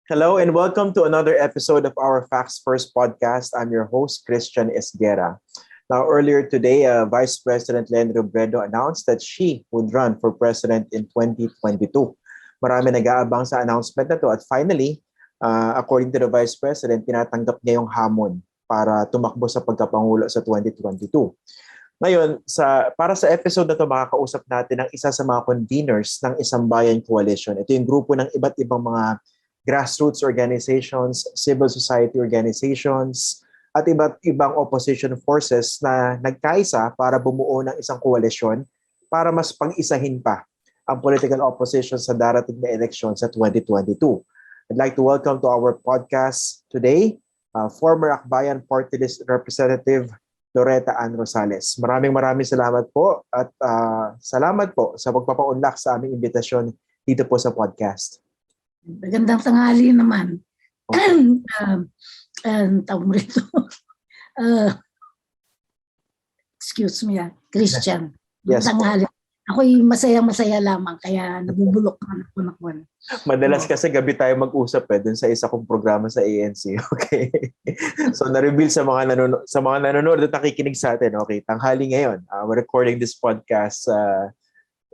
Hello and welcome to another episode of our Facts First podcast. I'm your host, Christian Esguera. Now, earlier today, Vice President Leni Robredo announced that she would run for president in 2022. Marami nag-aabang sa announcement na to at finally, according to the Vice President, tinatanggap niya yung hamon para tumakbo sa pagka-pangulo sa 2022. Ngayon, para sa episode na to, makakausap natin ang isa sa mga conveners ng Isang Bayan Coalition. Ito yung grupo ng iba't ibang mga grassroots organizations, civil society organizations, at iba't ibang opposition forces na nagkaisa para bumuo ng isang koalisyon para mas pag-isahin pa ang political opposition sa darating na eleksyon sa 2022. I'd like to welcome to our podcast today, former Akbayan Party List Representative Loretta Ann Rosales. Maraming salamat po at salamat po sa pagpapaunlak sa aming imbitasyon dito po sa podcast. Magandang tanghali naman. Tawag mo rito. Excuse me, Christian. Yes. Tanghali. Ako'y masaya lamang, kaya nabubulok na ako. Madalas kasi gabi tayo mag-usap dun sa isa kong programa sa ANC. Okay. So na-reveal sa mga nanonood at nakikinig sa atin. Okay, tanghali ngayon. We're recording this podcast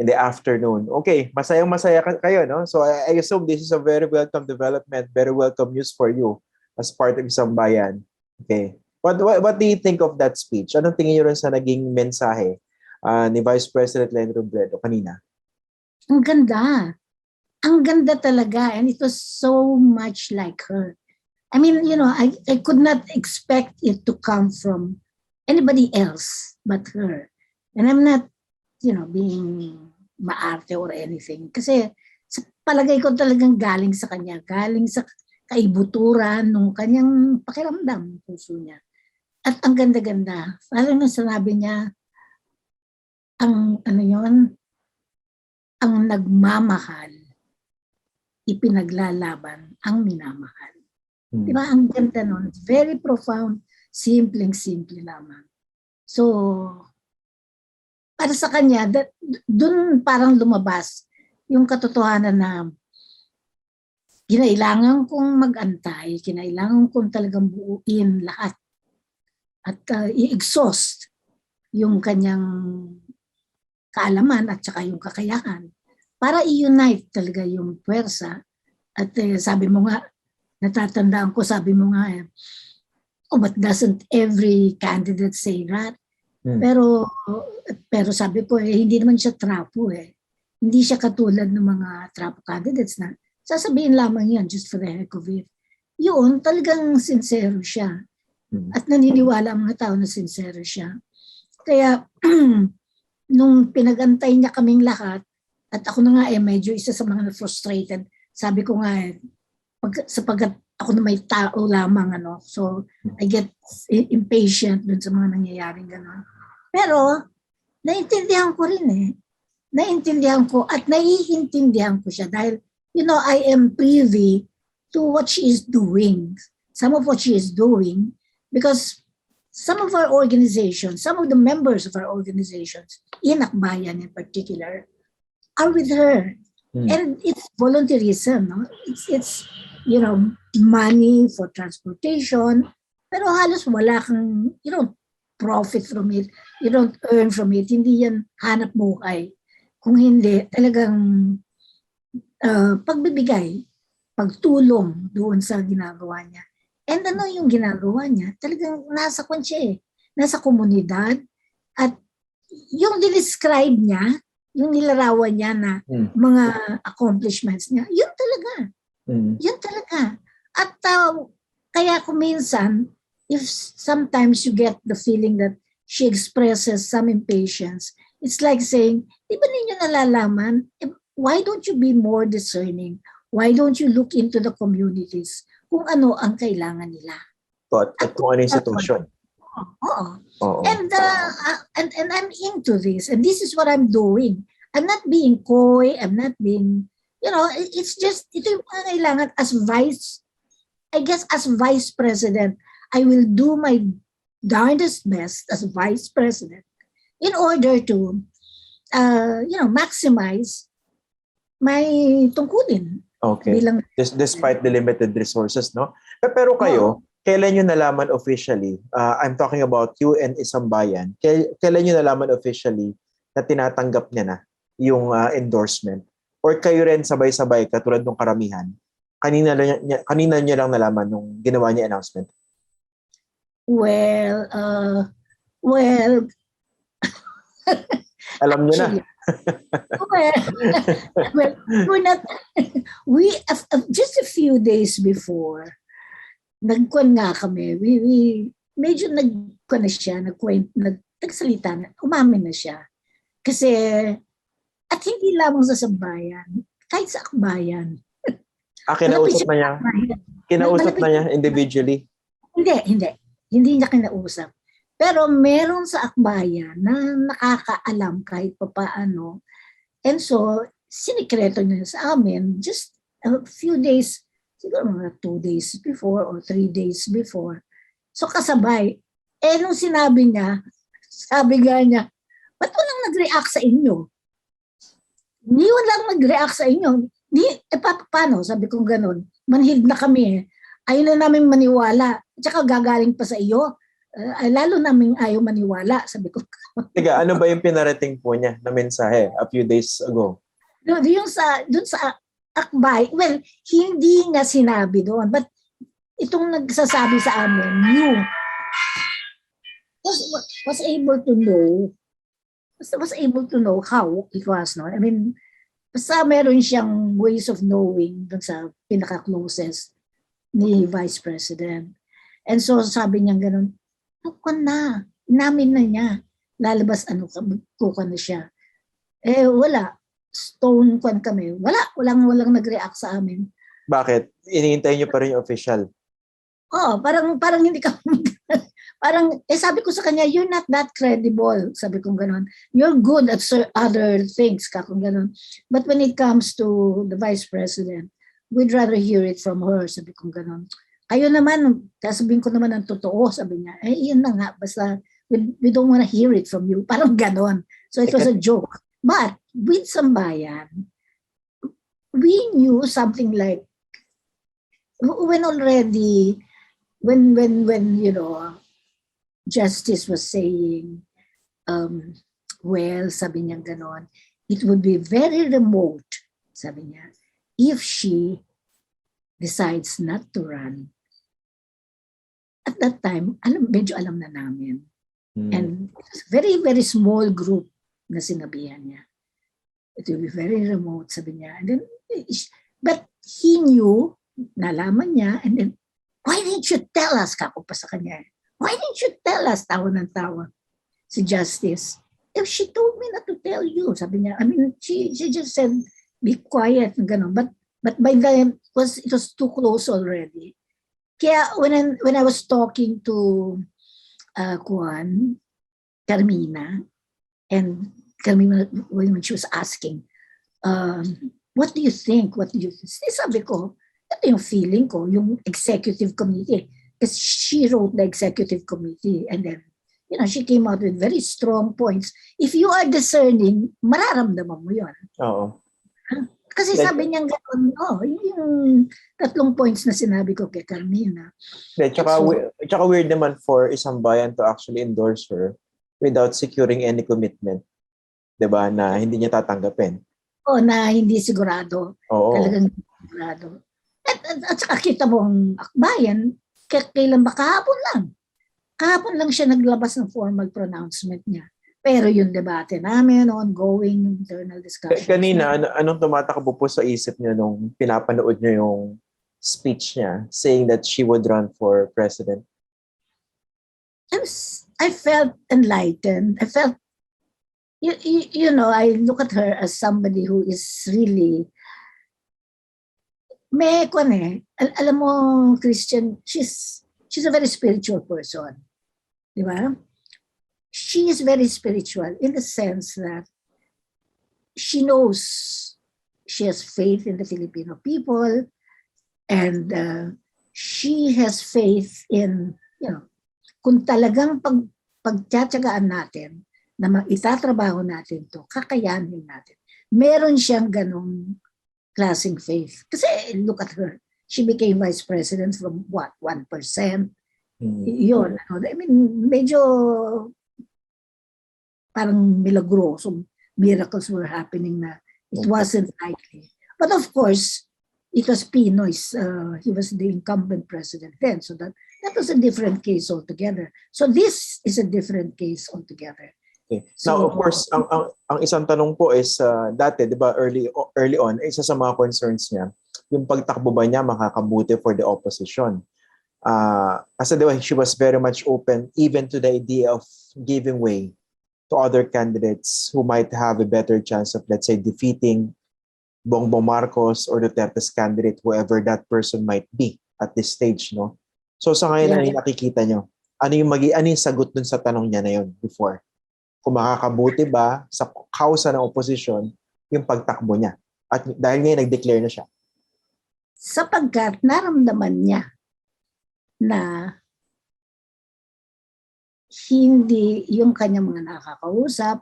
in the afternoon. Okay, masaya kayo, no? So I assume this is a very welcome development, very welcome news for you as part of Isang Bayan. Okay. What do you think of that speech? Anong tingin niyo rin sa naging mensahe ni Vice President Leni Robredo kanina? Ang ganda. Ang ganda talaga, and it was so much like her. I mean, I could not expect it to come from anybody else but her. And I'm not being maarte or anything. Kasi sa palagay ko talagang galing sa kanya, galing sa kaibuturan ng kanyang pakiramdam, puso niya. At ang ganda-ganda. Parang nung sinabi niya, ang nagmamahal, ipinaglalaban ang minamahal. Diba? Ang ganda nun. It's very profound, simpleng-simple lamang. So, para sa kanya, dun parang lumabas yung katotohanan na kinailangan kong mag-antay, kinailangan kong talagang buuin lahat at i-exhaust yung kanyang kaalaman at saka yung kakayahan para i-unite talaga yung puwersa. At sabi mo nga, natatandaan ko, sabi mo nga, but doesn't every candidate say that? Pero sabi ko, hindi naman siya trapo . Hindi siya katulad ng mga trapo candidates na sasabihin lamang yan just for the heck of it. Yun, talagang sincero siya. At naniniwala ang mga tao na sincero siya. Kaya, nung pinag-antay niya kaming lahat, at ako na nga medyo isa sa mga frustrated, sabi ko nga sapagkat ako na may tao lamang, so I get impatient dun sa mga nangyayaring gano'n. Pero, naintindihan ko rin Naintindihan ko at naiintindihan ko siya dahil, I am privy to what she is doing. Some of what she is doing, because some of our organizations, some of the members of our organizations, in Akbayan in particular, are with her. And it's volunteerism, no? It's money for transportation, pero halos wala kang, you don't profit from it, you don't earn from it, hindi yan hanap buhay. Kung hindi, talagang pagbibigay, pagtulong doon sa ginagawa niya. And yung ginagawa niya, talagang nasa nasa komunidad, at yung dinescribe niya, yung nilarawan niya na mga accomplishments niya, yun talaga. Yun talaga. At kaya kung minsan, if sometimes you get the feeling that she expresses some impatience, it's like saying, di ba ninyo nalalaman, why don't you be more discerning? Why don't you look into the communities kung ano ang kailangan nila? At kung ano yung sitwasyon. And I'm into this, and this is what I'm doing. I'm not being coy, I'm not being, it's just, ito yung kailangan as Vice President, I will do my darndest best as Vice President in order to, maximize my tungkulin Okay. Bilang, Despite the limited resources, no? Pero kayo, kailan nyo nalaman officially, I'm talking about you and isang bayan, kailan nyo nalaman officially na tinatanggap niya na yung endorsement? Or kayo rin sabay-sabay, katulad ng karamihan, kanina niya lang nalaman nung ginawa niya announcement? well, Alam niyo na. actually, well, we're not, just a few days before, nagkuhan nga kami, medyo nagkuhan na siya, nagsalita na, umamin na siya. Kasi, at hindi lamang sa sambayan, kahit sa akbayan. Kinausap na niya? Kinausap na niya individually? Hindi niya kinausap. Pero meron sa akbayan na nakakaalam kahit papaano. And so, sinikreto niya sa amin just a few days, siguro mga 2 days before or 3 days before. So kasabay. Nung sinabi niya, sabi nga niya, ba't walang nag-react sa inyo? Hindi walang nag-react sa inyo. Paano? Sabi kong ganun. Manhid na kami. Ayaw na namin maniwala. Tsaka gagaling pa sa iyo. Lalo namin ayaw maniwala, sabi ko. Tiga, ano ba yung pinarating po niya na mensahe a few days ago? Doon sa akbay, well, hindi niya sinabi doon, but itong nagsasabi sa amin, you was able to know how it was, no? I mean, basta meron siyang ways of knowing doon sa pinaka-closest ni Vice President. And so sabi niya gano'n, namin na niya. Lalabas kuka na siya. Wala. Stone kwan kami. Walang nag-react sa amin. Bakit? Iniintay niyo pa rin yung official? Parang hindi ka sabi ko sa kanya, you're not that credible. Sabi ko gano'n. You're good at other things, kakong gano'n. But when it comes to the Vice President, we'd rather hear it from her, sabi ko gano'n. Kayo naman, sasabihin ko naman ang totoo, sabi niya. Yun na nga, basta we don't want to hear it from you. Parang ganon. So it was a joke. But with Sambayan, we knew something like, when you know, Justice was saying, well, sabi niya ganon, it would be very remote, sabi niya, if she decides not to run. At that time, medyo alam na namin. And it was a very, very small group na sinabihan niya. It will be very remote, sabi niya. And then, but he knew, nalaman niya, and then, why didn't you tell us? Kako pa sa kanya. Why didn't you tell us? Tawa ng tawa. Si Justice. If she told me not to tell you, sabi niya. I mean, she just said, be quiet, gano'n. But by then, it was too close already. Kaya when I was talking to Carmina, and Carmina, when she was asking, what do you think? Sabi ko, ito yung feeling ko, yung executive committee. Because she wrote the executive committee, and then, you know, she came out with very strong points. If you are discerning, mararamdaman mo yun. Oo. Kasi sabi niya gano'n, yung 3 points na sinabi ko kay Carmina. Tsaka weird naman for isang bayan to actually endorse her without securing any commitment. Diba? Na hindi niya tatanggapin. Na hindi sigurado. Oo. Talagang hindi sigurado. At saka kita mo ang akbayan, kailan ba kahapon lang? Kahapon lang siya naglabas ng formal pronouncement niya. Pero yung debate namin, ongoing internal discussions. Kanina, anong tumatakbo po sa isip niyo nung pinapanood niyo yung speech niya saying that she would run for president? I felt enlightened. I felt, you know, I look at her as somebody who is really, alam mo, Christian, she's a very spiritual person. Di ba? She is very spiritual in the sense that she knows she has faith in the Filipino people, and she has faith in, you know, kung talagang pagtsatsagaan natin na itatrabaho natin to, kakayanin natin. Meron siyang ganong klaseng faith. Kasi look at her. She became vice president from what? 1%. Yun. I mean, medyo parang milagroso. Miracles were happening na it wasn't likely. But of course, it was Pinoy's. He was the incumbent president then. So that was a different case altogether. So this is a different case altogether. Okay. Now, of course, ang isang tanong po is, dati, di ba, early on, isa sa mga concerns niya, yung pagtakbo ba niya makakabuti for the opposition. Kasi di ba, she was very much open even to the idea of giving way to other candidates who might have a better chance of, let's say, defeating Bongbong Marcos or Duterte's candidate, whoever that person might be at this stage, no? So sa ngayon, ano yung nakikita nyo? Ano yung sagot dun sa tanong niya na yun before? Kung makakabuti ba sa kausa ng opposition yung pagtakbo niya? At dahil ngayon, nag-declare na siya. Sapagkat naramdaman niya na hindi yung kanyang mga nakakausap,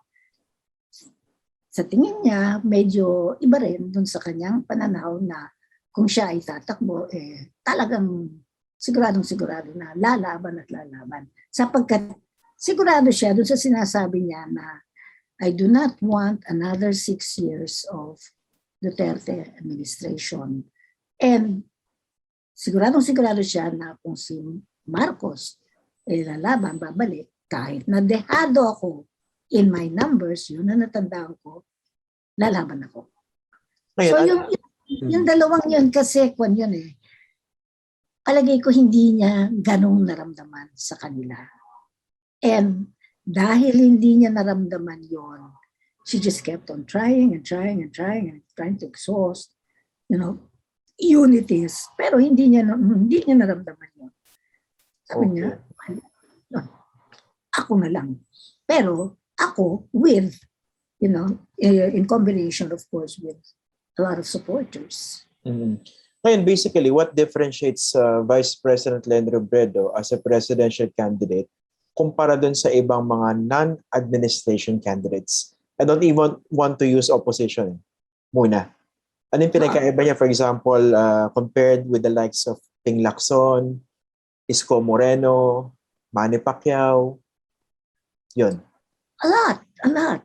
sa tingin niya, medyo iba rin dun sa kanyang pananaw na kung siya ay tatakbo, talagang siguradong-sigurado na lalaban at lalaban. Sapagkat sigurado siya dun sa sinasabi niya na I do not want another 6 years of Duterte administration. And siguradong-sigurado siya na kung si Marcos lalaban, babalik, kahit na dehado ako in my numbers, yun na natandaan ko, lalaban ako. So yung dalawang yun kasi, kwan yun palagay ko hindi niya ganong naramdaman sa kanila. And dahil hindi niya naramdaman yon, she just kept on trying and trying and trying and trying to exhaust, unities. Pero hindi niya naramdaman yun. Sabi niya, ako na lang. Pero ako with, in combination of course with a lot of supporters. Ngayon, basically, what differentiates Vice President Leni Robredo as a presidential candidate kumpara dun sa ibang mga non-administration candidates? I don't even want to use opposition muna. Ano yung pinagkaiba niya, for example, compared with the likes of Ting Lacson, Isko Moreno, Manny Pacquiao? Yun. A lot.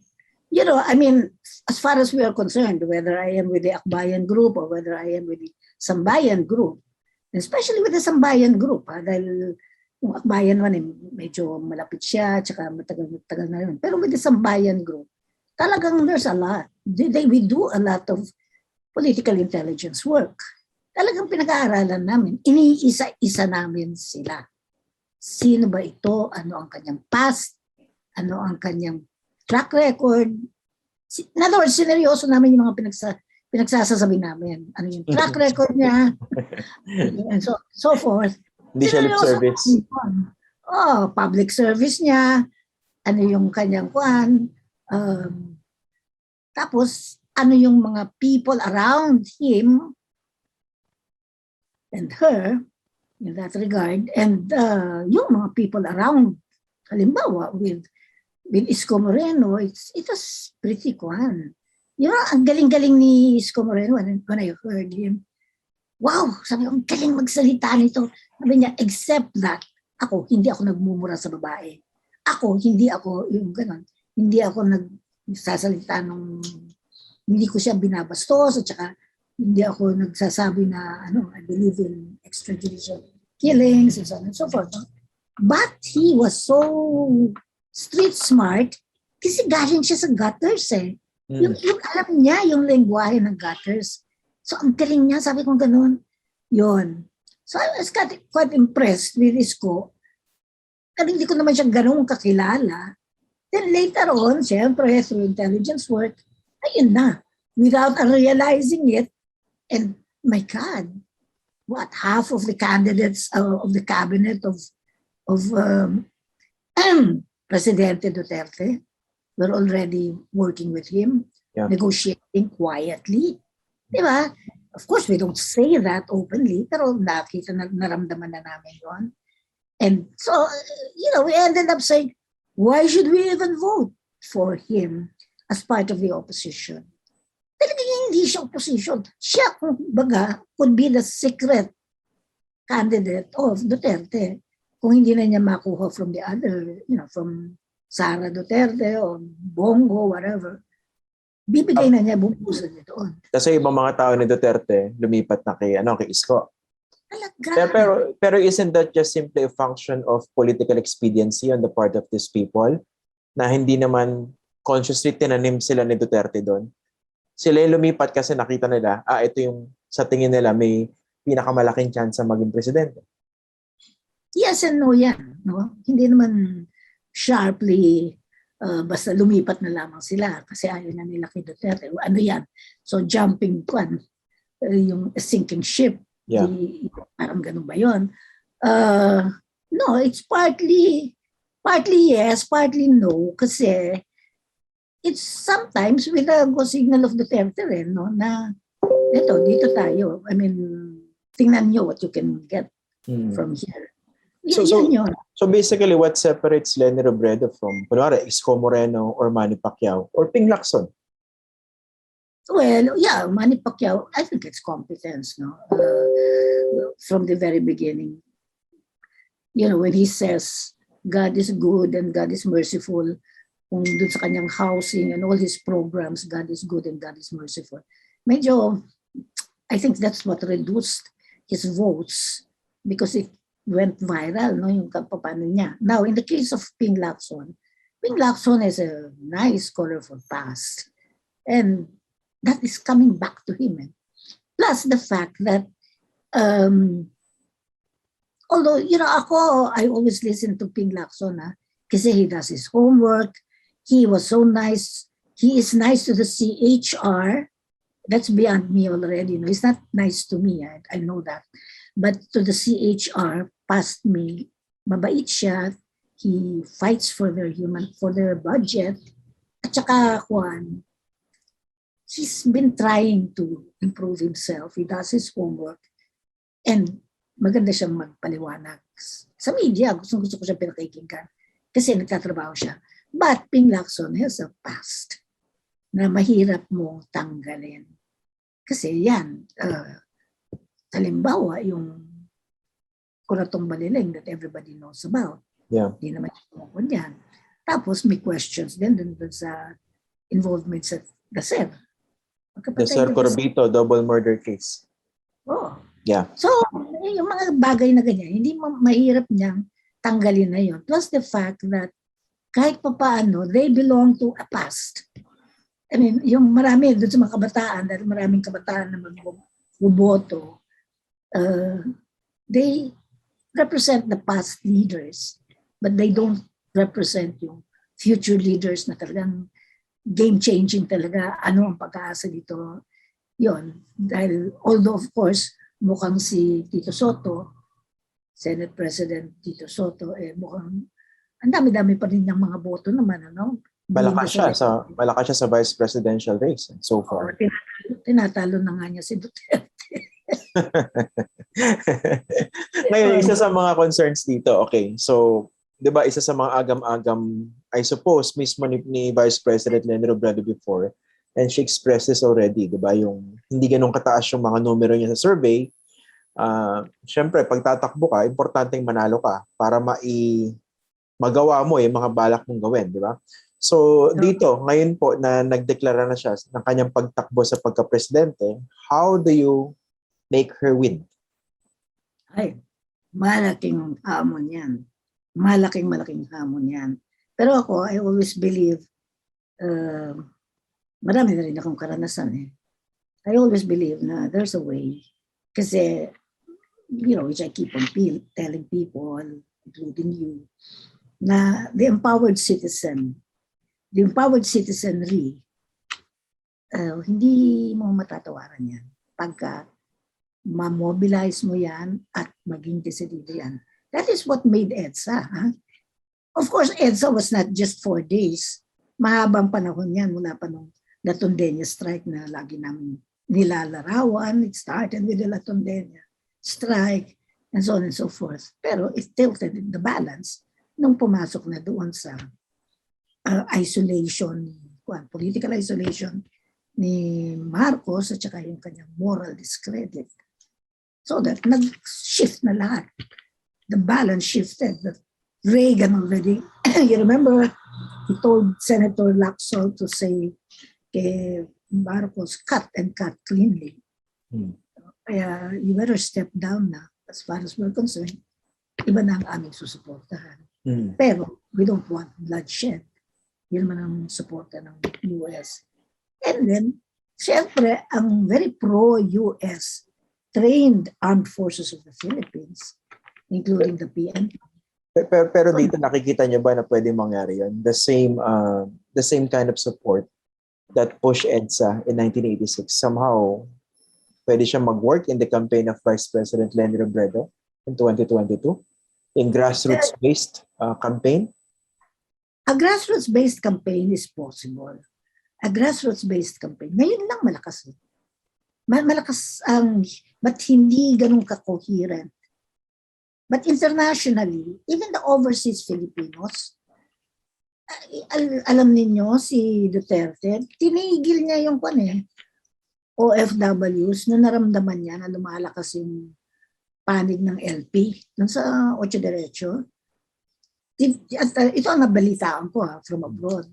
I mean, as far as we are concerned, whether I am with the Akbayan group or whether I am with the Sambayan group, especially with the Sambayan group, dahil yung Akbayan naman medyo malapit siya, tsaka matagal na yun. Pero with the Sambayan group, talagang there's a lot. We do a lot of political intelligence work. Talagang pinag-aaralan namin, iniisa-isa namin sila. Sino ba ito? Ano ang kanyang past? Ano ang kanyang track record? In other words, sineryoso namin yung mga pinagsasasabi namin. Ano yung track record niya? And so forth. Hindi siya lip service. Public service niya. Ano yung kanyang kwan. Tapos, ano yung mga people around him and her in that regard. And yung mga people around, halimbawa, with Isko Moreno, it was pretty kwan. Ang galing-galing ni Isko Moreno when I heard him. Wow, sabi ko, ang galing magsalita nito. Sabi niya, except that, hindi ako nagmumura sa babae. Hindi ako yung ganon. Hindi ako nagsasalita hindi ko siya binabastos, at saka hindi ako nagsasabi na, I believe in extrajudicial killings and so on and so forth. But he was so street smart kasi galing siya sa gutters Yung alam niya yung lengguwahe ng gutters. So ang galing niya, sabi ko gano'n. Yun. So I was quite impressed with Isko. Kasi hindi ko naman siya gano'ng kakilala. Then later on, siyempre, through intelligence work, ayun na. Without realizing it, and my God, what, half of the candidates of the cabinet of Presidente Duterte were already working with him, negotiating quietly. Diba? Of course, we don't say that openly, pero naramdaman na namin yun. And so, we ended up saying, why should we even vote for him as part of the opposition? Talagang hindi hindi siya opposition. Siya, kumbaga, could be the secret candidate of Duterte kung hindi na niya makuha from the other, from Sara Duterte or Bongo, whatever. Bibigay na niya, bumusan niya doon. Kasi ibang mga tao ni Duterte, lumipat na kay Isko. Talaga. Pero isn't that just simply a function of political expediency on the part of these people na hindi naman consciously tinanim sila ni Duterte doon? Sila yung lumipat kasi nakita nila, ito yung sa tingin nila may pinakamalaking chance maging presidente. Yes and no yan. No? Hindi naman sharply basta lumipat na lamang sila kasi ayaw na nila kay Duterte. Ano yan? So jumping yung sinking ship. Yeah. Parang ganun ba yun? No, it's partly yes, partly no. Kasi it's sometimes with a go signal of Duterte rin, no? Na dito tayo. I mean, tingnan nyo what you can get from here. So basically, what separates Leni Robredo from, kunwari, Isko Moreno or Manny Pacquiao or Ping Lacson? Well, yeah, Manny Pacquiao, I think it's competence, no? From the very beginning. When he says, God is good and God is merciful, kung dun sa kanyang housing and all his programs, God is good and God is merciful. Medyo, I think that's what reduced his votes because it went viral, no, yung paano niya. Now, in the case of Ping Lacson has a nice, colorful past. And that is coming back to him. Plus the fact that, although, I always listen to Ping Lacson, kasi he does his homework. He was so nice. He is nice to the CHR. That's beyond me already. He's not nice to me. I know that. But to the CHR, past me, mabait siya. He fights for their budget. At saka, he's been trying to improve himself. He does his homework. And maganda siyang magpaliwanag. Sa media, gusto ko siya pinakikinggan. Kasi nagtatrabaho siya. But Ping Lacson has a past na mahirap mong tanggalin. Kasi yan, halimbawa, yung kuratong baliling that everybody knows about. Yeah. Hindi naman yung yan. Tapos may questions din dun sa involvement sa Gaser. The Sir Corbito double murder case. Oh. Yeah. So, yung mga bagay na ganyan, hindi mahirap niyang tanggalin na yun. Plus the fact that kahit pa paano, they belong to a past. I mean, yung marami doon sa mga kabataan, dahil maraming kabataan na magboboto, they represent the past leaders, but they don't represent yung future leaders na talagang game-changing talaga. Ano ang pag-aasa dito? Yun. Dahil, although of course, mukhang si Tito Soto, Senate President Tito Soto, mukhang ang dami-dami pa rin ng mga boto naman, ano? Malakas siya sa vice presidential race so far. Tinatalo na nga niya si Duterte. Ngayon, isa sa mga concerns dito, okay, so, di ba, isa sa mga agam-agam, I suppose, mismo ni Vice President Leni Robredo before, and she expressed this already, di ba, yung hindi ganun kataas yung mga numero niya sa survey. Siyempre, pag tatakbo ka, importanteng manalo ka para magawa mo yung mga balak mong gawin, di ba? So, dito, ngayon po na nagdeklara na siya ng kanyang pagtakbo sa pagka-presidente, how do you make her win? Ay, malaking hamon yan. Malaking hamon yan. Pero ako, I always believe, marami na rin akong karanasan eh. I always believe na there's a way. Kasi, which I keep on telling people, including you, na the empowered citizenry, hindi mo matatawaran yan. Pagka ma-mobilize mo yan at maging decidido yan. That is what made EDSA. Huh? Of course, EDSA was not just 4 days. Mahabang panahon yan mula pa nung Latondenya strike na lagi namin nilalarawan. It started with the Latondenya strike and so on and so forth. Pero it tilted the balance nung pumasok na doon sa isolation, political isolation ni Marcos at saka yung kanyang moral discredit. So that nag-shift na lahat. The balance shifted. That Reagan already, you remember, he told Senator Lacson to say kay Marcos, cut and cut cleanly. Kaya you better step down na as far as we're concerned. Iba na ang aming susuportahan. Pero we don't want bloodshed. Yun man ang suporta ng US. And then, siyempre, ang very pro-US trained armed forces of the Philippines, including the PNP. Pero dito nakikita niyo ba na pwede mangyari yun? The same kind of support that pushed EDSA in 1986. Somehow, pwede siya mag-work in the campaign of Vice President Leni Robredo in 2022 in grassroots-based campaign? A grassroots-based campaign is possible. A grassroots-based campaign. Ngayon lang malakas. Malakas ang, but hindi ganun ka-coherent. But internationally, even the overseas Filipinos, alam ninyo, si Duterte, tinigil niya yung OFWs na naramdaman niya na lumalakas yung panig ng LP dun sa Ocho Derecho. Ito ang nabalitaan ko from abroad.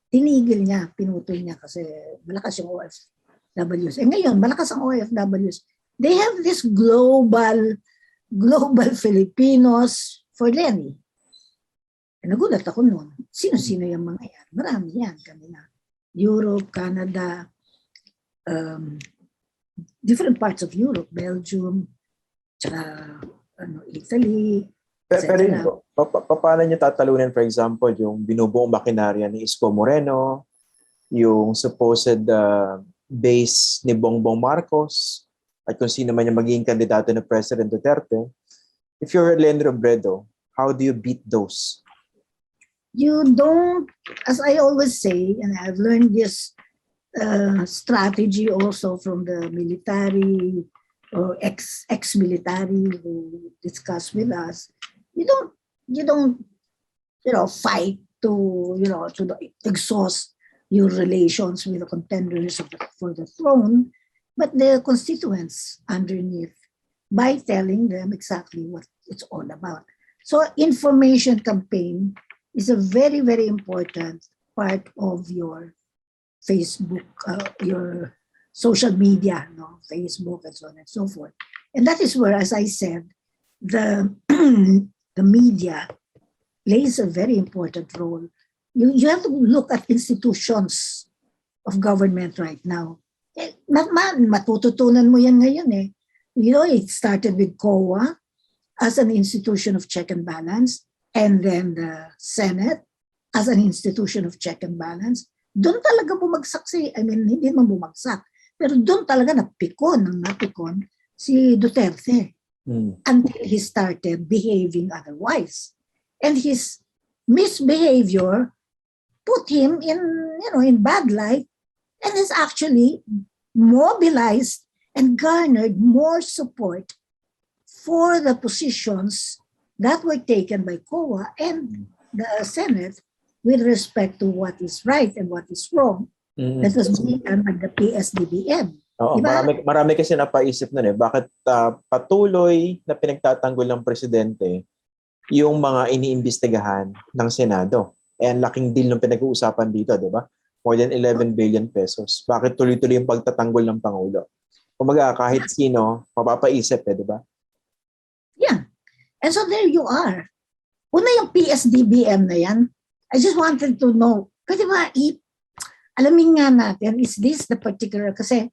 Tinigil niya, pinutol niya kasi malakas yung OFWs. Ngayon, malakas ang OFWs. They have this global Filipinos for Leni. Nagulat ako noon. Sino-sino yung mga yan? Marami yan kanina. Europe, Canada, different parts of Europe, Belgium, tsaka Italy. Pero paano niyo tatalunin, for example, yung binubuong makinarya ni Isko Moreno, yung supposed base ni Bongbong Marcos, at kung sino man yung magiging kandidato na President Duterte? If you're Leni Robredo, how do you beat those? You don't, as I always say, and I've learned this strategy also from the military or ex-military who discuss with us. You don't fight to exhaust your relations with the contenders for the throne, but the constituents underneath by telling them exactly what it's all about. So information campaign is a very, very important part of your Facebook, your social media, Facebook and so on and so forth. And that is where, as I said, the media plays a very important role. You have to look at institutions of government right now. Matututunan mo yan ngayon eh. It started with COA as an institution of check and balance, and then the Senate as an institution of check and balance. Doon talaga bumagsak hindi man bumagsak, pero doon talaga napikon si Duterte until he started behaving otherwise. And his misbehavior put him in bad light and has actually mobilized and garnered more support for the positions that were taken by COA and the Senate with respect to what is right and what is wrong. That was being done by the PSDBM. Diba? Marami kasi napaisip nun bakit patuloy na pinagtatanggol ng presidente yung mga iniimbestigahan ng Senado. And laking deal ng pinag-uusapan dito, di ba? More than 11 billion pesos. Bakit tuloy-tuloy yung pagtatanggol ng Pangulo? Kumaga, kahit sino, mapapaisip di ba? Yeah. And so there you are. Una yung PSDBM na yan, I just wanted to know, pwede ba alamin nga natin, is this the particular, kasi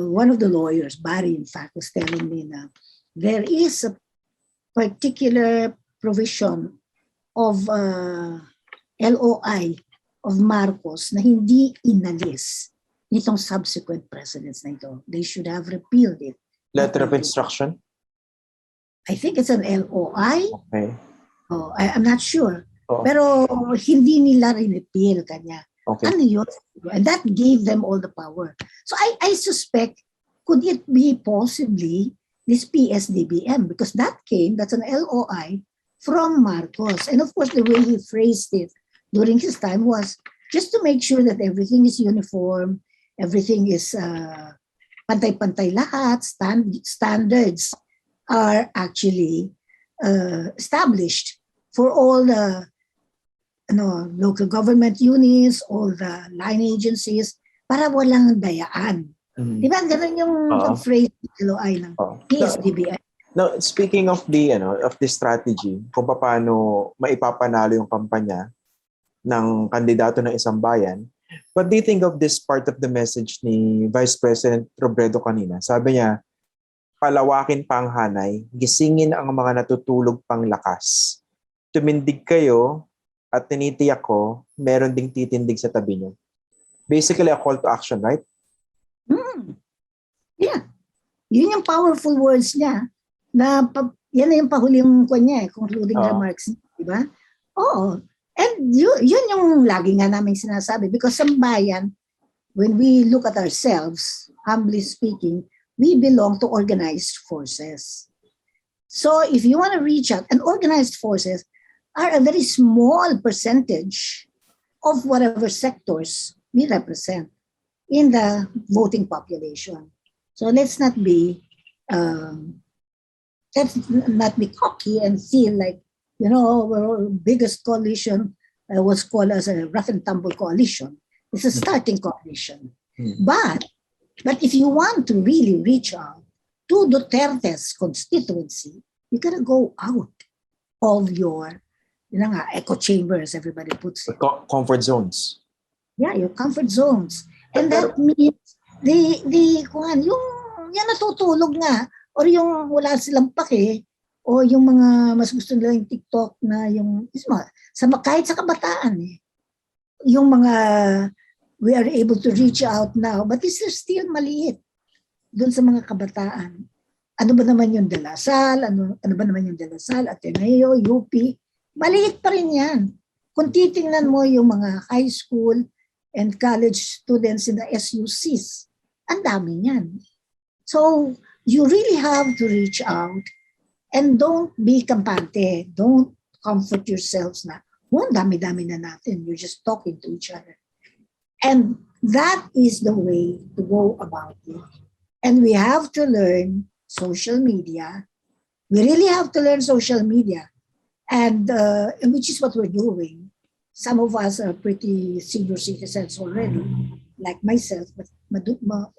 one of the lawyers, Barry in fact, was telling me na there is a particular provision of LOI of Marcos na hindi inalis nitong subsequent presidents na ito. They should have repealed it. Letter of instruction? I think it's an LOI. Okay. I'm not sure. Pero hindi nila rin-repeal kanya. Okay. Ano yun? And that gave them all the power. So I suspect, could it be possibly this PSDBM? Because that's an LOI from Marcos. And of course, the way he phrased it during his time was, just to make sure that everything is uniform, everything is pantay-pantay lahat, standards are actually established for all the local government units, all the line agencies, para walang dayaan. Di ba? Ganun yung phrase ng LOI ng PSDBI. Now, speaking of the strategy, kung paano maipapanalo yung kampanya ng kandidato ng isang bayan, what do you think of this part of the message ni Vice President Robredo kanina? Sabi niya, palawakin pa ang hanay, gisingin ang mga natutulog pang lakas. Tumindig kayo at tinitiyak ko, meron ding titindig sa tabi niyo. Basically, a call to action, right? Yeah. Yun yung powerful words niya. Yan na yung pahuling concluding remarks. Diba? Oo. And yun yung lagi nga namin sinasabi. Because sa bayan, when we look at ourselves, humbly speaking, we belong to organized forces. So if you want to reach out, and organized forces are a very small percentage of whatever sectors we represent in the voting population. So let's not be cocky and feel like, our biggest coalition was called as a rough and tumble coalition. It's a starting coalition. But if you want to really reach out to Duterte's constituency, you gotta go out of your echo chambers, everybody puts it. Comfort zones. Yeah, your comfort zones. And that means yung natutulog nga, or yung wala silang pake, o yung mga mas gusto nila yung TikTok na yung, kahit sa kabataan yung mga we are able to reach out now, but this is still maliit doon sa mga kabataan. Ano ba naman yung Dalasal? Ano ba naman yung Dalasal, Ateneo, UP? Maliit pa rin yan. Kung titingnan mo yung mga high school and college students in the SUCs, ang dami niyan. So, you really have to reach out and don't be kampante. Don't comfort yourselves na, dami-dami na natin. You're just talking to each other. And that is the way to go about it. And we have to learn social media. We really have to learn social media. And which is what we're doing. Some of us are pretty senior citizens already, like myself, but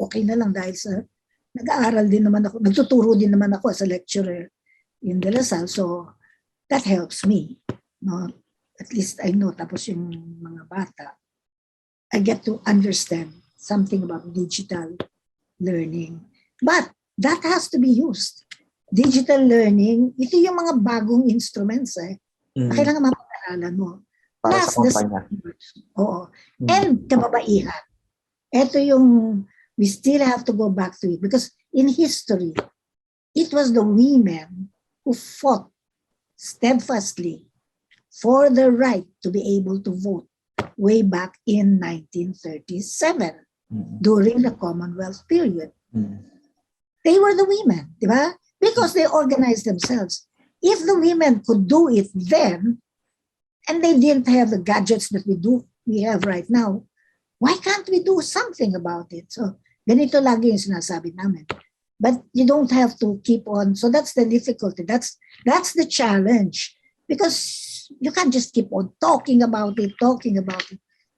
okay na lang dahil sa nag-aaral din naman ako, nagtuturo din naman ako as a lecturer in De La Salle. So that helps me. No? At least I know, tapos yung mga bata, I get to understand something about digital learning. But that has to be used. Digital learning, ito yung mga bagong instruments na kailangan mapag-aralan mo. Para Plus sa kampanya. Oo. And kababaihan. Ito yung, we still have to go back to it because in history, it was the women who fought steadfastly for the right to be able to vote way back in 1937 during the Commonwealth period. They were the women, di ba? Because they organized themselves. If the women could do it then, and they didn't have the gadgets that we have right now, why can't we do something about it? So, ganito lagi yung sinasabi namin. But you don't have to keep on. So that's the difficulty. That's the challenge. Because you can't just keep on talking about it.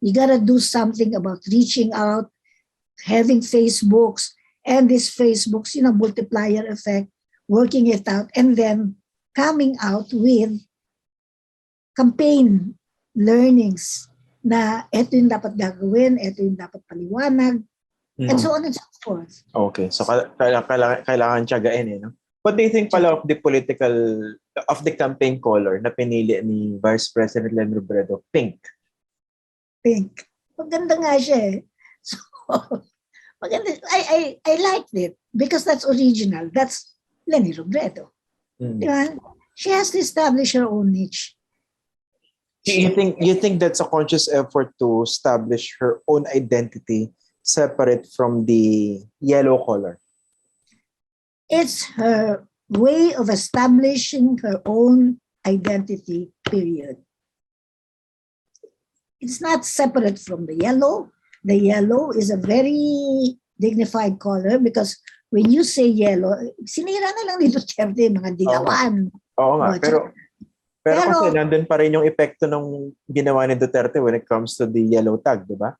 You gotta do something about reaching out, having Facebooks, and these Facebooks, multiplier effect, working it out, and then coming out with campaign learnings na ito yung dapat gagawin, ito yung dapat paliwanag, and so on and so forth. Okay, so kailangan tiyagain no? What do you think pala of the campaign color na pinili ni Vice President Leni Robredo? Pink. Maganda nga siya So, maganda. I liked it because that's original. That's Leni Robredo. Diba? She has to establish her own niche. You think that's a conscious effort to establish her own identity separate from the yellow color? It's her way of establishing her own identity, period. It's not separate from the yellow. The yellow is a very dignified color because when you say yellow, sinira na lang ni Duterte, mga dilawan. Oo nga, O, pero kasi nandun pa rin yung epekto ng ginawa ni Duterte when it comes to the yellow tag, di ba?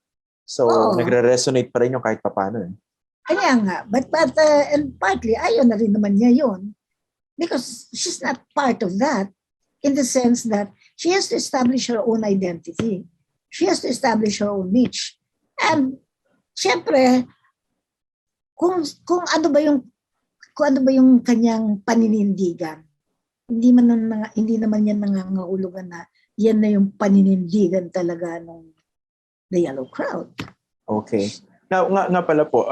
So, nagre-resonate pa rin yung kahit papaano. Kaya nga, but and partly, ayaw na rin naman niya yun because she's not part of that in the sense that she has to establish her own identity. She has to establish her own niche. And, syempre, kung ano ba yung kanyang paninindigan, hindi naman yan nangangahulugan na yan na yung paninindigan talaga ng the yellow crowd. Okay. Now, nga pala po,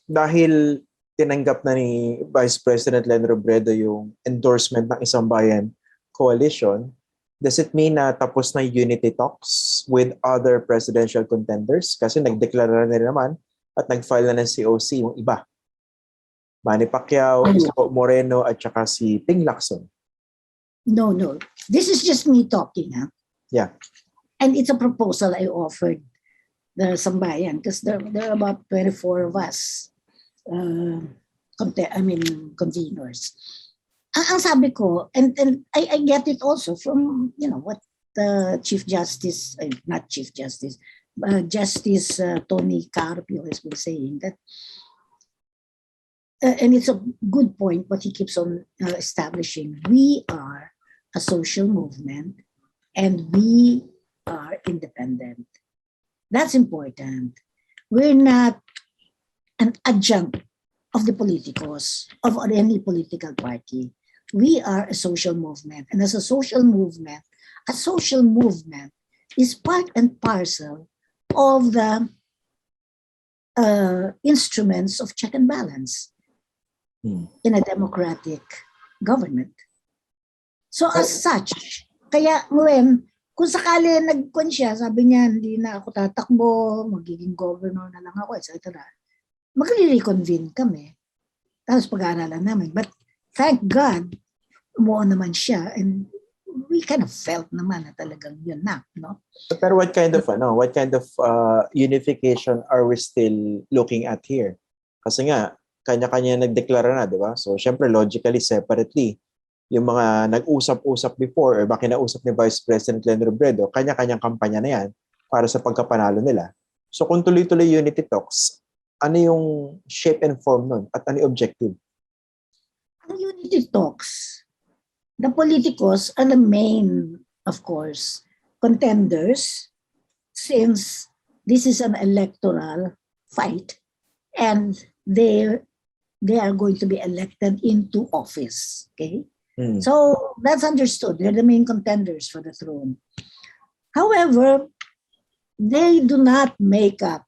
dahil tinanggap na ni Vice President Leni Robredo yung endorsement ng Isang Bayan Coalition, does it mean na tapos na unity talks with other presidential contenders? Kasi nagdeklara na rin naman at nag-file na ng COC yung iba. Manny Pacquiao, Isko Moreno, at saka si Ping Lacson. No. This is just me talking. Huh? Yeah. And it's a proposal I offered the Sambayan because there are about 24 of us, convenors. Ang sabi ko, and I get it also from, what the Justice Tony Carpio has been saying that, and it's a good point what he keeps on establishing. We are a social movement and we are independent. That's important. We're not an adjunct of the politicos, of any political party. We are a social movement. And as a social movement is part and parcel of the instruments of check and balance in a democratic government. So as such, kaya kung sakali nagkun siya, sabi niya, hindi na ako tatakbo, magiging governor na lang ako, etc. Magre-reconvene kami. Tapos pag-aaralan namin. But thank God, umuo naman siya and we kind of felt naman na talagang yun na, no? Pero what kind of unification are we still looking at here? Kasi nga, kanya-kanya nagdeklara na, di ba? So, syempre, logically, separately, yung mga nag-usap-usap before or baka kinausap ni Vice President Leni Robredo, kanya-kanyang kampanya na yan para sa pagkapanalo nila. So kung tuloy-tuloy unity talks, ano yung shape and form nun at ano yung objective? Ang unity talks, the politicos are the main, of course, contenders since this is an electoral fight and they are going to be elected into office, okay? So that's understood. They're the main contenders for the throne. However, they do not make up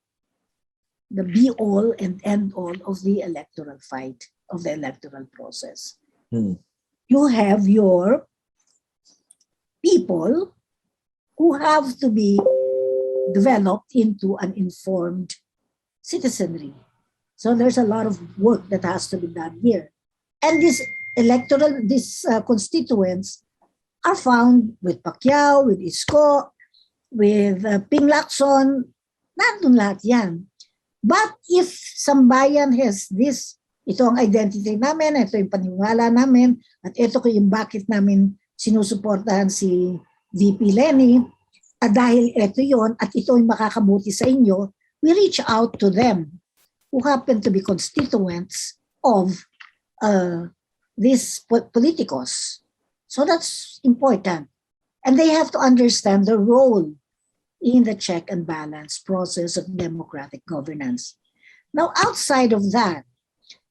the be-all and end-all of the electoral fight, of the electoral process. You have your people who have to be developed into an informed citizenry. So there's a lot of work that has to be done here. And these constituents are found with Pacquiao, with Isko, with Ping Lacson, nandun lahat yan. But if Sambayan has ito ang identity namin, ito yung paniwala namin, at ito ko yung bakit namin sinusuportahan si VP Leni, at dahil ito yon at ito yung makakabuti sa inyo, we reach out to them who happen to be constituents of these politicos. So that's important. And they have to understand the role in the check and balance process of democratic governance. Now, outside of that,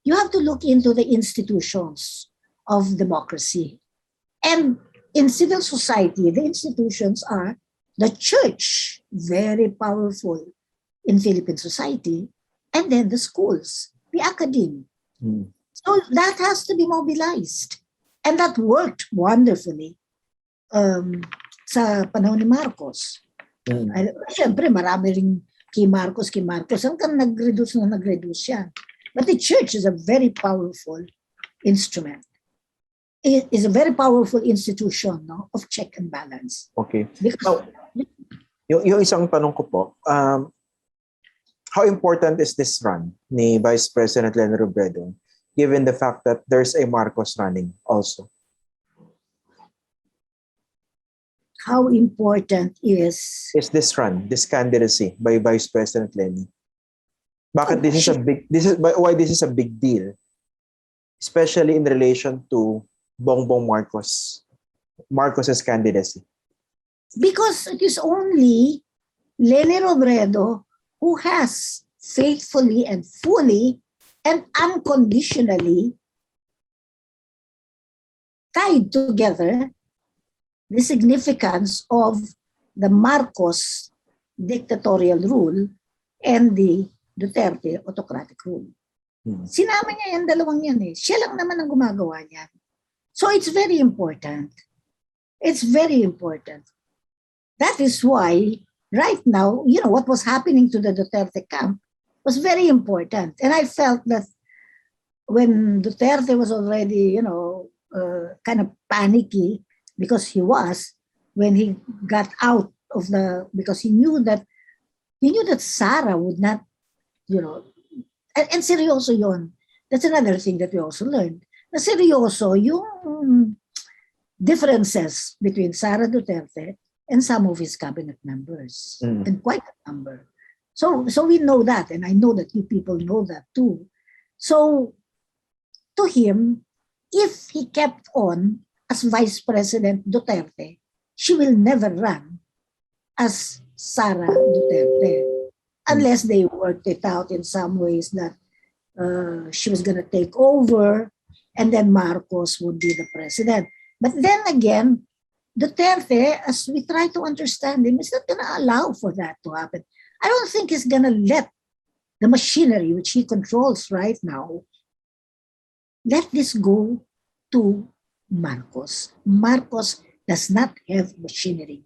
you have to look into the institutions of democracy. And in civil society, the institutions are the church, very powerful in Philippine society, and then the schools, the academe. So that has to be mobilized. And that worked wonderfully sa panahon ni Marcos. Siyempre, marami rin kay Marcos. Hanggang nag-reduce siya. But the church is a very powerful instrument. It is a very powerful institution, no, of check and balance. Okay. Because Yung isang tanong ko po, how important is this run ni Vice President Leni Robredo given the fact that there's a Marcos running also? How important is Is this run, this candidacy by Vice President Leni? Bakit why this is a big deal? Especially in relation to Bongbong Marcos's candidacy. because it is only Leni Robredo who has faithfully and fully and unconditionally tied together the significance of the Marcos dictatorial rule and the Duterte autocratic rule. Sinama niya yung dalawang yan eh. Siya lang naman ang gumagawa niyan. So it's very important. It's very important. That is why right now, what was happening to the Duterte camp was very important. And I felt that when Duterte was already, kind of panicky, because when he got out of because he knew that Sara would not, and seryoso yon. That's another thing that we also learned. Na seryoso yung differences between Sara Duterte and some of his cabinet members, and quite a number. So we know that, and I know that you people know that too. So to him, if he kept on as Vice President Duterte, she will never run as Sara Duterte, unless they worked it out in some ways that she was going to take over and then Marcos would be the president. But then again, Duterte, as we try to understand him, is not going to allow for that to happen. I don't think he's going to let the machinery which he controls right now, let this go to Marcos. Marcos does not have machinery.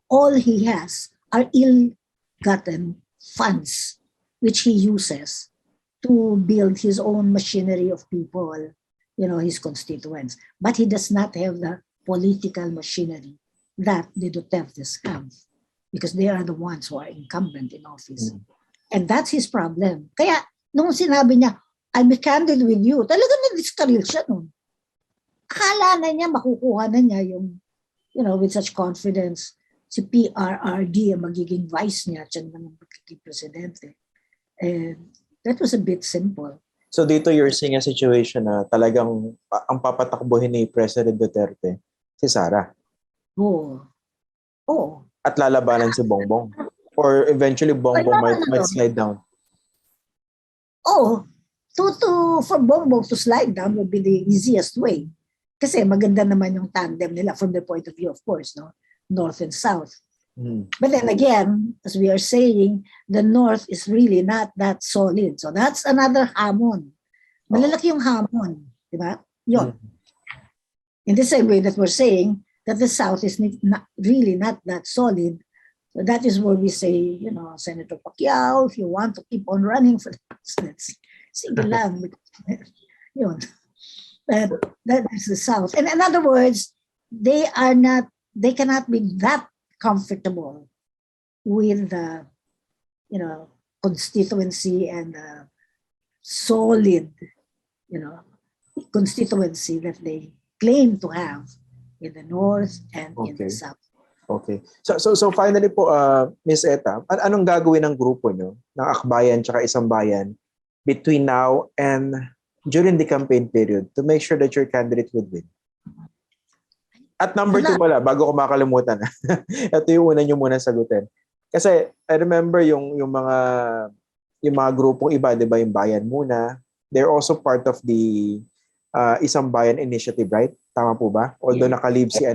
All he has are ill-gotten funds, which he uses to build his own machinery of people, his constituents. But he does not have the political machinery that the Dutertes have, because they are the ones who are incumbent in office. And that's his problem. Kaya, nung sinabi niya, I'm candid with you, talagang nag-discarril siya nun. Akala na niya, makukuha na niya yung, with such confidence, si PRRD ang magiging vice niya, siya naman magiging presidente. And that was a bit simple. So dito you're seeing a situation na talagang ang papatakbuhin ni President Duterte, si Sara. Oo. At lalabanan si Bongbong. Or eventually Bongbong might slide down. For Bongbong to slide down would be the easiest way. Kasi maganda naman yung tandem nila from the point of view, of course, North and South. But then again, as we are saying, the North is really not that solid. So that's another hamon. Malalaki yung hamon. Diba? Yun. In the same way that we're saying that the South is really not that solid. So that is where we say, Senator Pacquiao, if you want to keep on running for the presidency, sige lang. Yun. That is the South. And in other words, they cannot be that comfortable with the, constituency and solid, constituency that they claim to have in the North and in the South. Okay. So finally po, Ms. Eta, anong gagawin ng grupo nyo, ng Akbayan tsaka Isang Bayan, between now and during the campaign period to make sure that your candidate would win? At number 2 pala, bago ko makalimutan. Ito yung una nyo muna sagutin. Kasi I remember yung mga grupong iba, di ba, yung Bayan Muna, they're also part of the Isang Bayan initiative, right? Tama po ba? Although nakalib si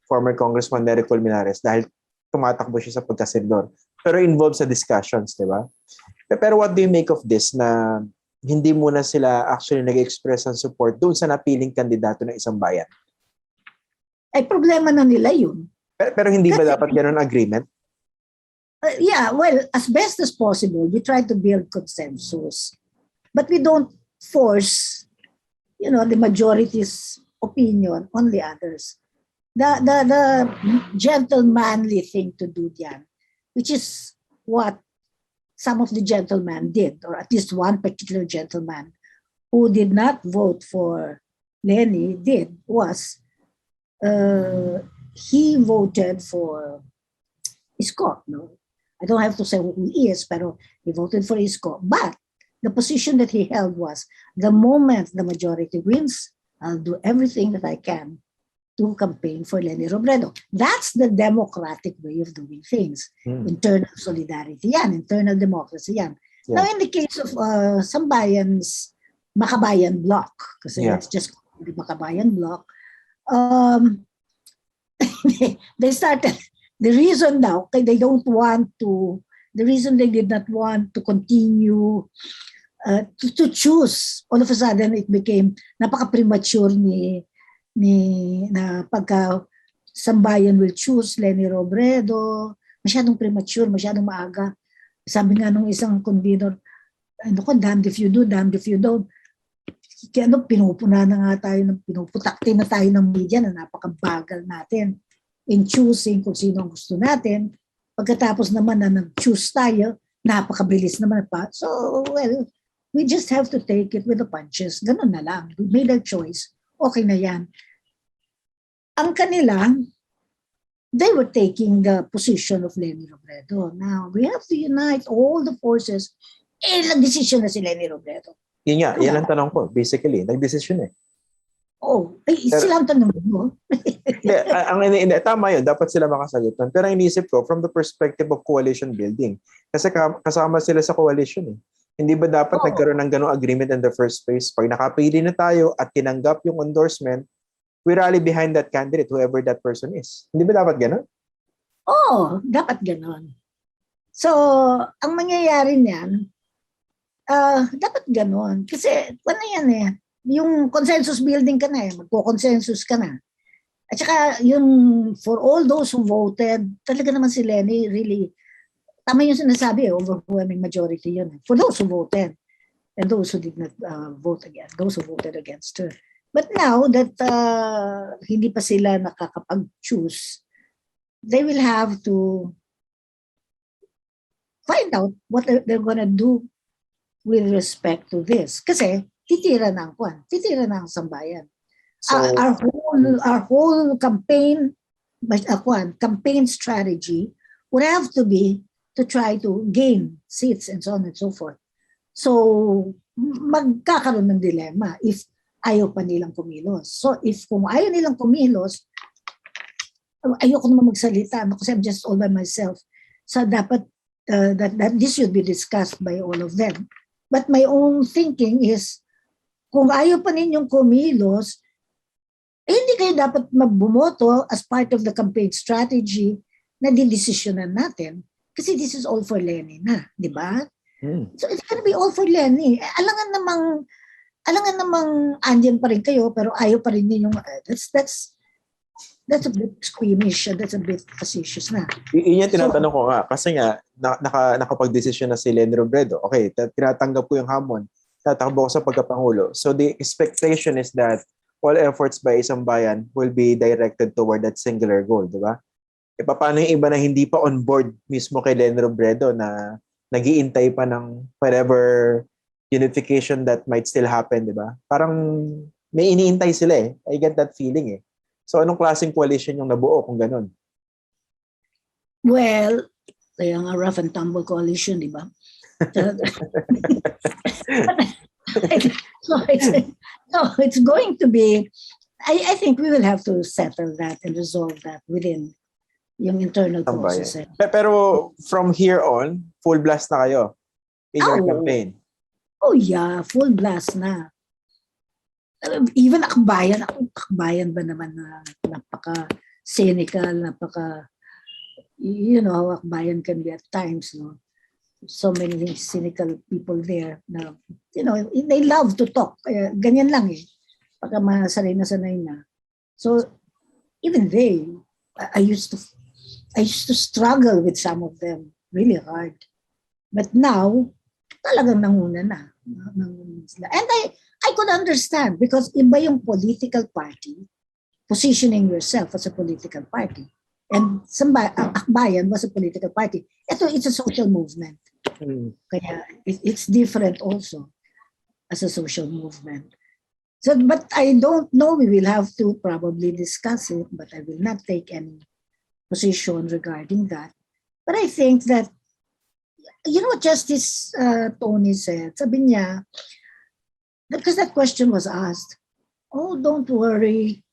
former Congressman Narito dahil tumatakbo siya sa pagkasenador. Pero involved sa discussions, di ba? Pero what do you make of this na hindi muna sila actually nag-express ng support doon sa napiling kandidato ng Isang Bayan? Ay, problema na nila yun. Pero hindi ba dapat ganun agreement? Yeah, well, as best as possible, we try to build consensus. But we don't force, the majority's opinion on the others. the gentlemanly thing to do diyan, which is what some of the gentlemen did, or at least one particular gentleman who did not vote for Leni did, was he voted for Isko. No, I don't have to say who he is, pero he voted for Isko. But the position that he held was, the moment the majority wins, I'll do everything that I can to campaign for Leni Robredo. That's the democratic way of doing things. Internal solidarity yan, internal democracy yan. Yeah. Now, in the case of Sambayan's Makabayan Bloc, kasi let's just call it the Makabayan Bloc, they started, the reason now, they don't want to, the reason they did not want to continue to choose, all of a sudden it became napaka-premature na pagka Sambayan will choose Leni Robredo, masyadong premature, masyadong maaga. Sabi nga nung isang convenor, damned if you do, damned if you don't. Kaya pinupuna na nga tayo, pinuputakti na tayo ng media na napakabagal natin in choosing kung sino ang gusto natin. Pagkatapos naman na nag-choose tayo, napakabilis naman pa. So, well, we just have to take it with the punches. Ganun na lang. We made our choice. Okay na yan. Ang kanila, they were taking the position of Leni Robredo. Now, we have to unite all the forces. Nag-decision na si Leni Robredo. Yun nga, yan ang tanong ko. Basically, nag-decision eh. Sila ang tanong mo. Tama yun, dapat sila makasagot. Pero ang inisip ko, from the perspective of coalition building, kasi kasama sila sa coalition eh. Hindi ba dapat nagkaroon ng ganong agreement in the first place? Pag nakapili na tayo at tinanggap yung endorsement, we rally behind that candidate, whoever that person is. Hindi ba dapat ganon? Dapat ganon. So, ang mangyayari niyan, dapat ganon. Kasi, ano yan eh, yung consensus building ka na eh, magko-consensus ka na. At saka, yung for all those who voted, talaga naman si Leni really, tama yung sinasabi eh, overwhelming majority yun. For those who voted, and those who did not vote against, those who voted against her. But now that hindi pa sila nakakapag-choose, they will have to find out what they're gonna do with respect to this. Kasi titira na ang sambayan. So, our whole campaign strategy would have to be to try to gain seats and so on and so forth. So, magkakaroon ng dilemma if ayaw pa nilang kumilos. So, kung ayaw nilang kumilos, ayoko naman magsalita kasi I'm just all by myself. So, dapat that this should be discussed by all of them. But my own thinking is, kung ayaw pa ninyong kumilos, hindi kayo dapat magbumoto as part of the campaign strategy na didesisyonan natin. Kasi this is all for Leni na, di ba? So it's gonna be all for Leni. Alangan namang andyan pa rin kayo, pero ayaw pa rin ninyong, that's a bit squeamish, that's a bit facetious na. Yun yung tinatanong ko nga, kasi nga, nakapag-desisyon na si Leni Robredo. Okay, tinatanggap ko yung hamon, tatakbo ko sa pagka-pangulo. So the expectation is that all efforts by isang bayan will be directed toward that singular goal, di ba? E paano yung iba na hindi pa on board mismo kay Leni Robredo na nag-iintay pa ng whatever unification that might still happen, di ba? Parang may iniintay sila eh. I get that feeling eh. So anong klaseng coalition yung nabuo kung ganun? Well, kaya nga rough and tumble coalition, di ba? So it's going to be, I think we will have to settle that and resolve that within yung internal process. Pero from here on, full blast na kayo in your campaign? Oh yeah, full blast na. Even akbayan ba naman na napaka-cynical, akbayan can be at times, no? So many cynical people there na, they love to talk. Kaya ganyan lang eh. Pagka masanay na. So, even I used to struggle with some of them really hard. But now, talagang nanguna na. And I could understand because iba yung political party, positioning yourself as a political party. And Akbayan was a political party. It's a social movement. Kaya it's different also as a social movement. So, but I don't know. We will have to probably discuss it, but I will not take any position regarding that. But I think that, what Justice Tony said, sabi niya, because that question was asked, oh, don't worry,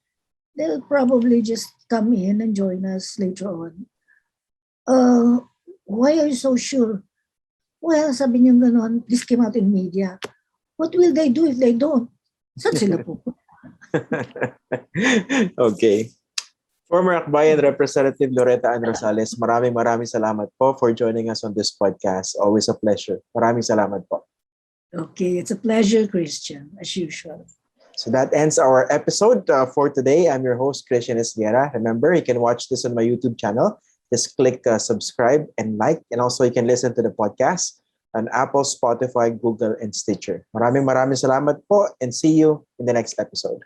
they'll probably just come in and join us later on. Why are you so sure? Well, sabi niya ganon, this came out in media. What will they do if they don't? Saan sila po? Okay. Former Akbayan Representative Loretta Ann Rosales, maraming salamat po for joining us on this podcast. Always a pleasure. Maraming salamat po. Okay, it's a pleasure, Christian, as usual. So that ends our episode for today. I'm your host, Christian Esguera. Remember, you can watch this on my YouTube channel. Just click subscribe and like. And also, you can listen to the podcast on Apple, Spotify, Google, and Stitcher. Maraming salamat po and see you in the next episode.